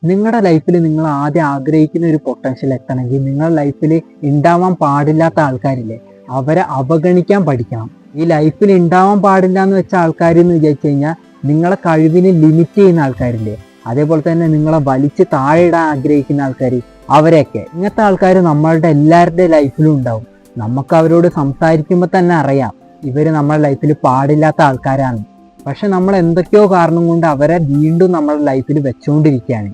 നിങ്ങളുടെ ലൈഫിൽ നിങ്ങൾ ആദ്യം ആഗ്രഹിക്കുന്ന ഒരു പൊട്ടൻഷ്യൽ എത്തണമെങ്കിൽ നിങ്ങളുടെ ലൈഫിൽ ഉണ്ടാവാൻ പാടില്ലാത്ത ആൾക്കാരില്ലേ, അവരെ അവഗണിക്കാൻ പഠിക്കണം. ഈ ലൈഫിൽ ഉണ്ടാവാൻ പാടില്ല എന്ന് വെച്ച ആൾക്കാർ എന്ന് വിചാരിച്ചു കഴിഞ്ഞാൽ നിങ്ങളെ കഴിവിനെ ലിമിറ്റ് ചെയ്യുന്ന ആൾക്കാരില്ലേ, അതേപോലെ തന്നെ നിങ്ങളെ വലിച്ച് താഴെ ഇടാൻ ആഗ്രഹിക്കുന്ന ആൾക്കാർ, അവരെയൊക്കെ. ഇങ്ങനത്തെ ആൾക്കാർ നമ്മളുടെ എല്ലാവരുടെ ലൈഫിലും ഉണ്ടാവും. നമുക്ക് അവരോട് സംസാരിക്കുമ്പോൾ തന്നെ അറിയാം ഇവർ നമ്മുടെ ലൈഫിൽ പാടില്ലാത്ത ആൾക്കാരാണ്. പക്ഷെ നമ്മൾ എന്തൊക്കെയോ കാരണം കൊണ്ട് അവരെ വീണ്ടും നമ്മുടെ ലൈഫിൽ വെച്ചുകൊണ്ടിരിക്കുകയാണ്.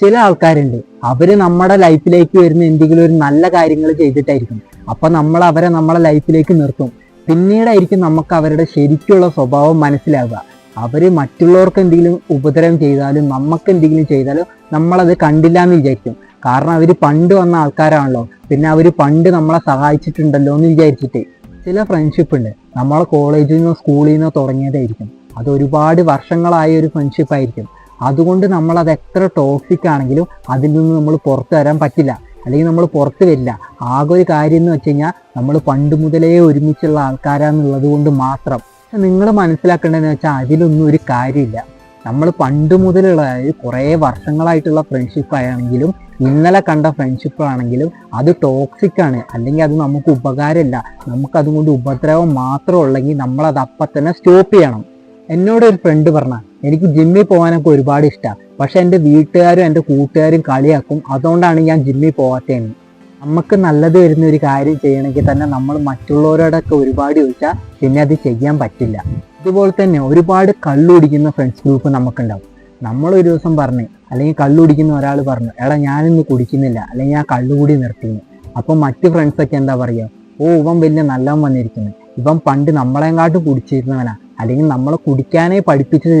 ചില ആൾക്കാരുണ്ട്, അവര് നമ്മുടെ ലൈഫിലേക്ക് വരുന്ന എന്തെങ്കിലും ഒരു നല്ല കാര്യങ്ങൾ ചെയ്തിട്ടായിരിക്കും. അപ്പൊ നമ്മൾ അവരെ നമ്മളെ ലൈഫിലേക്ക് നിർത്തും. പിന്നീടായിരിക്കും നമുക്ക് അവരുടെ ശരിക്കുള്ള സ്വഭാവം മനസ്സിലാവുക. അവര് മറ്റുള്ളവർക്ക് എന്തെങ്കിലും ഉപദ്രവം ചെയ്താലും നമുക്ക് എന്തെങ്കിലും ചെയ്താലും നമ്മളത് കണ്ടില്ല എന്ന് വിചാരിക്കും. കാരണം അവര് പണ്ട് വന്ന ആൾക്കാരാണല്ലോ, പിന്നെ അവര് പണ്ട് നമ്മളെ സഹായിച്ചിട്ടുണ്ടല്ലോ എന്ന് വിചാരിച്ചിട്ട്. ചില ഫ്രണ്ട്ഷിപ്പ് ഉണ്ട്, നമ്മളെ കോളേജിൽ നിന്നോ സ്കൂളിൽ നിന്നോ തുടങ്ങിയതായിരിക്കും. അത് ഒരുപാട് വർഷങ്ങളായ ഒരു ഫ്രണ്ട്ഷിപ്പ് ആയിരിക്കും. അതുകൊണ്ട് നമ്മളത് എത്ര ടോക്സിക് ആണെങ്കിലും അതിൽ നിന്ന് നമ്മൾ പുറത്തു വരാൻ പറ്റില്ല, അല്ലെങ്കിൽ നമ്മൾ പുറത്ത് വരില്ല. ആകെ ഒരു കാര്യം എന്ന് വെച്ച് കഴിഞ്ഞാൽ നമ്മൾ പണ്ട് മുതലേ ഒരുമിച്ചുള്ള ആൾക്കാരാന്നുള്ളത് കൊണ്ട് മാത്രം. പക്ഷെ നിങ്ങൾ മനസ്സിലാക്കേണ്ടതെന്ന് വെച്ചാൽ അതിലൊന്നും ഒരു കാര്യമില്ല. നമ്മൾ പണ്ട് മുതലുള്ള കുറേ വർഷങ്ങളായിട്ടുള്ള ഫ്രണ്ട്ഷിപ്പ് ആണെങ്കിലും ഇന്നലെ കണ്ട ഫ്രണ്ട്ഷിപ്പ് ആണെങ്കിലും അത് ടോക്സിക് ആണ്, അല്ലെങ്കിൽ അത് നമുക്ക് ഉപകാരമില്ല. നമുക്കതുകൊണ്ട് ഉപദ്രവം മാത്രം ഉള്ളെങ്കിൽ നമ്മളത് അപ്പം തന്നെ സ്റ്റോപ്പ് ചെയ്യണം. എന്നോട് ഒരു ഫ്രണ്ട് പറഞ്ഞ, എനിക്ക് ജിമ്മിൽ പോകാനൊക്കെ ഒരുപാട് ഇഷ്ടമാണ്, പക്ഷെ എൻ്റെ വീട്ടുകാരും എൻ്റെ കൂട്ടുകാരും കളിയാക്കും, അതുകൊണ്ടാണ് ഞാൻ ജിമ്മിൽ പോകാത്തതെന്ന്. നമുക്ക് നല്ലത് വരുന്ന ഒരു കാര്യം ചെയ്യണമെങ്കിൽ തന്നെ നമ്മൾ മറ്റുള്ളവരോടൊക്കെ ഒരുപാട് ചോദിച്ചാൽ പിന്നെ അത് ചെയ്യാൻ പറ്റില്ല. ഇതുപോലെ തന്നെ ഒരുപാട് കള്ളുടിക്കുന്ന ഫ്രണ്ട്സ് ഗ്രൂപ്പ് നമുക്കുണ്ടാവും. നമ്മളൊരു ദിവസം പറഞ്ഞ്, അല്ലെങ്കിൽ കള്ളുടിക്കുന്ന ഒരാൾ പറഞ്ഞു, എടാ ഞാനിന്ന് കുടിക്കുന്നില്ല, അല്ലെങ്കിൽ ഞാൻ കള്ളുകൂടി നിർത്തിന്ന്. അപ്പം മറ്റു ഫ്രണ്ട്സൊക്കെ എന്താ പറയുക, ഓ ഇവൻ വലിയ നല്ലവൻ വന്നിരിക്കുന്നു, ഇവൻ പണ്ട് നമ്മളെങ്ങാട്ടും കുടിച്ചിരുന്നവനാ, അല്ലെങ്കിൽ നമ്മളെ കുടിക്കാനേ പഠിപ്പിച്ചത്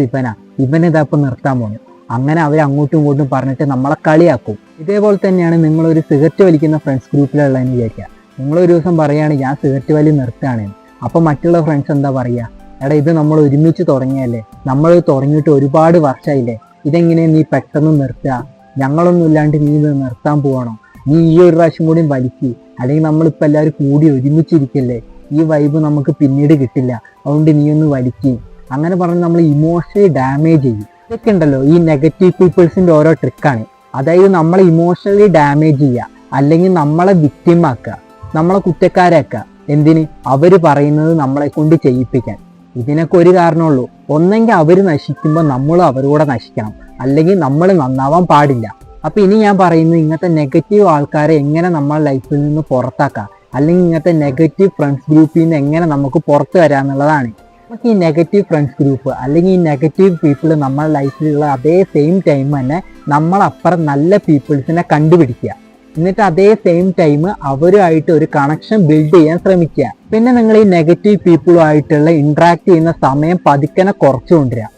ഇവനിതപ്പം നിർത്താൻ പോകുന്നു. അങ്ങനെ അവർ അങ്ങോട്ടും ഇങ്ങോട്ടും പറഞ്ഞിട്ട് നമ്മളെ കളിയാക്കും. ഇതേപോലെ തന്നെയാണ് നിങ്ങളൊരു സിഗരറ്റ് വലിക്കുന്ന ഫ്രണ്ട്സ് ഗ്രൂപ്പിലുള്ളതെന്ന് വിചാരിക്കുക. നിങ്ങളൊരു ദിവസം പറയുകയാണ് ഞാൻ സിഗരറ്റ് വലി നിർത്തുകയാണ്. അപ്പം മറ്റുള്ള ഫ്രണ്ട്സ് എന്താ പറയുക, എടാ ഇത് നമ്മൾ ഒരുമിച്ച് തുടങ്ങിയല്ലേ, നമ്മൾ തുടങ്ങിയിട്ട് ഒരുപാട് വർഷമായില്ലേ, ഇതെങ്ങനെ നീ പെട്ടെന്ന് നിർത്തുക, ഞങ്ങളൊന്നും ഇല്ലാണ്ട് നീ ഇത് നിർത്താൻ പോകണോ, നീ ഈ ഒരു പ്രാവശ്യം കൂടി വലിക്കുക, അല്ലെങ്കിൽ നമ്മളിപ്പോൾ എല്ലാവരും കൂടി ഒരുമിച്ചിരിക്കല്ലേ, ഈ വൈബ് നമുക്ക് പിന്നീട് കിട്ടില്ല, അതുകൊണ്ട് നീ ഒന്ന് വലിക്കുകയും അങ്ങനെ പറഞ്ഞ് നമ്മൾ ഇമോഷണലി ഡാമേജ് ചെയ്യും. ഇതൊക്കെ ഉണ്ടല്ലോ ഈ നെഗറ്റീവ് പീപ്പിൾസിൻ്റെ ഓരോ ട്രിക്കാണ്. അതായത് നമ്മളെ ഇമോഷണലി ഡാമേജ് ചെയ്യുക, അല്ലെങ്കിൽ നമ്മളെ വിക്ടിമാക്കുക, നമ്മളെ കുറ്റക്കാരാക്കുക. എന്തിന്? അവർ പറയുന്നത് നമ്മളെ കൊണ്ട് ചെയ്യിപ്പിക്കാൻ. ഇതിനൊക്കെ ഒരു കാരണമുള്ളൂ, ഒന്നെങ്കിൽ അവർ നശിക്കുമ്പോൾ നമ്മൾ അവരോടെ നശിക്കണം, അല്ലെങ്കിൽ നമ്മൾ നന്നാവാൻ പാടില്ല. അപ്പം ഇനി ഞാൻ പറയുന്നത് ഇങ്ങനത്തെ നെഗറ്റീവ് ആൾക്കാരെ എങ്ങനെ നമ്മളെ ലൈഫിൽ നിന്ന് പുറത്താക്കാം, അല്ലെങ്കിൽ ഇങ്ങനത്തെ നെഗറ്റീവ് ഫ്രണ്ട്സ് ഗ്രൂപ്പിൽ നിന്ന് എങ്ങനെ നമുക്ക് പുറത്ത് വരാമെന്നുള്ളതാണ്. നമുക്ക് ഈ നെഗറ്റീവ് ഫ്രണ്ട്സ് ഗ്രൂപ്പ് അല്ലെങ്കിൽ ഈ നെഗറ്റീവ് പീപ്പിൾ നമ്മുടെ ലൈഫിലുള്ള അതേ സെയിം ടൈം തന്നെ നമ്മളപ്പുറം നല്ല പീപ്പിൾസിനെ കണ്ടുപിടിക്കുക. എന്നിട്ട് അതേ സെയിം ടൈം അവരുമായിട്ട് ഒരു കണക്ഷൻ ബിൽഡ് ചെയ്യാൻ ശ്രമിക്കുക. പിന്നെ നിങ്ങൾ ഈ നെഗറ്റീവ് പീപ്പിളുമായിട്ടുള്ള ഇൻട്രാക്ട് ചെയ്യുന്ന സമയം പതുക്കനെ കുറച്ചു കൊണ്ടുവരിക.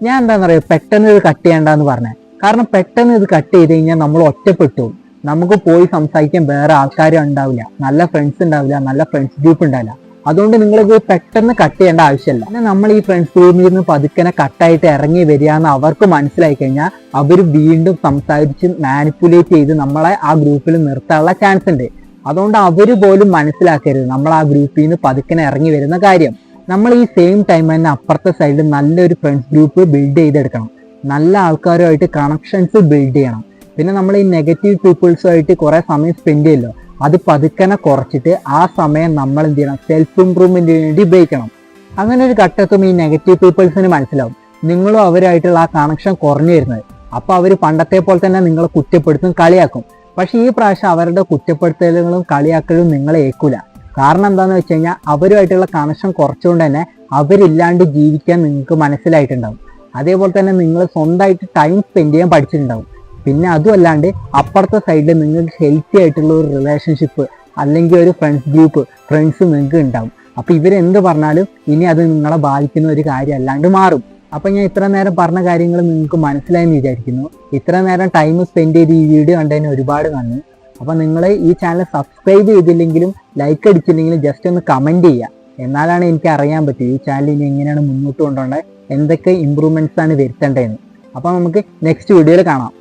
ഞാൻ എന്താണെന്ന് പറയുക, പെട്ടെന്ന് ഇത് കട്ട് ചെയ്യേണ്ടെന്ന് പറഞ്ഞത്. കാരണം പെട്ടെന്ന് ഇത് കട്ട് ചെയ്ത് കഴിഞ്ഞാൽ നമ്മൾ ഒറ്റപ്പെട്ടു. നമുക്ക് പോയി സംസാരിക്കാൻ വേറെ ആൾക്കാരും ഉണ്ടാവില്ല, നല്ല ഫ്രണ്ട്സ് ഉണ്ടാവില്ല, നല്ല ഫ്രണ്ട്സ് ഗ്രൂപ്പ് ഉണ്ടാവില്ല. അതുകൊണ്ട് നിങ്ങളിത് പെട്ടെന്ന് കട്ട് ചെയ്യേണ്ട ആവശ്യമില്ല. പിന്നെ നമ്മൾ ഈ ഫ്രണ്ട്സ് ഗ്രൂപ്പിൽ നിന്ന് പതുക്കനെ കട്ടായിട്ട് ഇറങ്ങി വരിക എന്ന് അവർക്ക് മനസ്സിലായി കഴിഞ്ഞാൽ അവർ വീണ്ടും സംസാരിച്ച് മാനിപ്പുലേറ്റ് ചെയ്ത് നമ്മളെ ആ ഗ്രൂപ്പിൽ നിർത്താനുള്ള ചാൻസ് ഉണ്ട്. അതുകൊണ്ട് അവർ പോലും മനസ്സിലാക്കരുത് നമ്മൾ ആ ഗ്രൂപ്പിൽ നിന്ന് പതുക്കനെ ഇറങ്ങി വരുന്ന കാര്യം. നമ്മൾ ഈ സെയിം ടൈം തന്നെ അപ്പുറത്തെ സൈഡിൽ നല്ലൊരു ഫ്രണ്ട്സ് ഗ്രൂപ്പ് ബിൽഡ് ചെയ്തെടുക്കണം, നല്ല ആൾക്കാരുമായിട്ട് കണക്ഷൻസ് ബിൽഡ് ചെയ്യണം. പിന്നെ നമ്മൾ ഈ നെഗറ്റീവ് പീപ്പിൾസുമായിട്ട് കുറേ സമയം സ്പെൻഡ് ചെയ്യല്ലോ, അത് പതുക്കനെ കുറച്ചിട്ട് ആ സമയം നമ്മൾ എന്ത് ചെയ്യണം, സെൽഫ് ഇംപ്രൂവ്മെന്റിന് വേണ്ടി ഉപയോഗിക്കണം. അങ്ങനെ ഒരു ഘട്ടത്തും ഈ നെഗറ്റീവ് പീപ്പിൾസിന് മനസ്സിലാവും നിങ്ങളും അവരായിട്ടുള്ള ആ കണക്ഷൻ കുറഞ്ഞു വരുന്നത്. അപ്പോൾ അവർ പണ്ടത്തെ പോലെ തന്നെ നിങ്ങളെ കുറ്റപ്പെടുത്തും, കളിയാക്കും. പക്ഷെ ഈ പ്രാവശ്യം അവരുടെ കുറ്റപ്പെടുത്തലുകളും കളിയാക്കലും നിങ്ങളെ ഏൽക്കൂല. കാരണം എന്താണെന്ന് വെച്ച് കഴിഞ്ഞാൽ അവരുമായിട്ടുള്ള കണക്ഷൻ കുറച്ചുകൊണ്ട് തന്നെ അവരില്ലാണ്ട് ജീവിക്കാൻ നിങ്ങൾക്ക് മനസ്സിലായിട്ടുണ്ടാവും. അതേപോലെ തന്നെ നിങ്ങൾ സ്വന്തമായിട്ട് ടൈം സ്പെൻഡ് ചെയ്യാൻ പഠിച്ചിട്ടുണ്ടാവും. പിന്നെ അതുമല്ലാണ്ട് അപ്പുറത്തെ സൈഡിൽ നിങ്ങൾക്ക് ഹെൽത്തി ആയിട്ടുള്ള ഒരു റിലേഷൻഷിപ്പ് അല്ലെങ്കിൽ ഒരു ഫ്രണ്ട്സ് ഗ്രൂപ്പ്, ഫ്രണ്ട്സ് നിങ്ങൾക്ക് ഉണ്ടാവും. അപ്പോൾ ഇവരെന്ത് പറഞ്ഞാലും ഇനി അത് നിങ്ങളെ ബാധിക്കുന്ന ഒരു കാര്യം അല്ലാണ്ട് മാറും. അപ്പം ഞാൻ ഇത്ര നേരം പറഞ്ഞ കാര്യങ്ങൾ നിങ്ങൾക്ക് മനസ്സിലായെന്ന് വിചാരിക്കുന്നു. ഇത്ര നേരം ടൈം സ്പെൻഡ് ചെയ്ത് ഈ വീഡിയോ കണ്ടതിന് ഒരുപാട് നന്ദി. അപ്പം നിങ്ങൾ ഈ ചാനൽ സബ്സ്ക്രൈബ് ചെയ്തില്ലെങ്കിലും ലൈക്ക് അടിച്ചില്ലെങ്കിലും ജസ്റ്റ് ഒന്ന് കമൻറ്റ് ചെയ്യുക, എന്നാലാണ് എനിക്ക് അറിയാൻ പറ്റും ഈ ചാനൽ ഇനി എങ്ങനെയാണ് മുന്നോട്ട് കൊണ്ടുപോകേണ്ടത്, എന്തൊക്കെ ഇമ്പ്രൂവ്മെൻറ്റ്സ് ആണ് വരുത്തേണ്ടതെന്ന്. അപ്പം നമുക്ക് നെക്സ്റ്റ് വീഡിയോയിൽ കാണാം.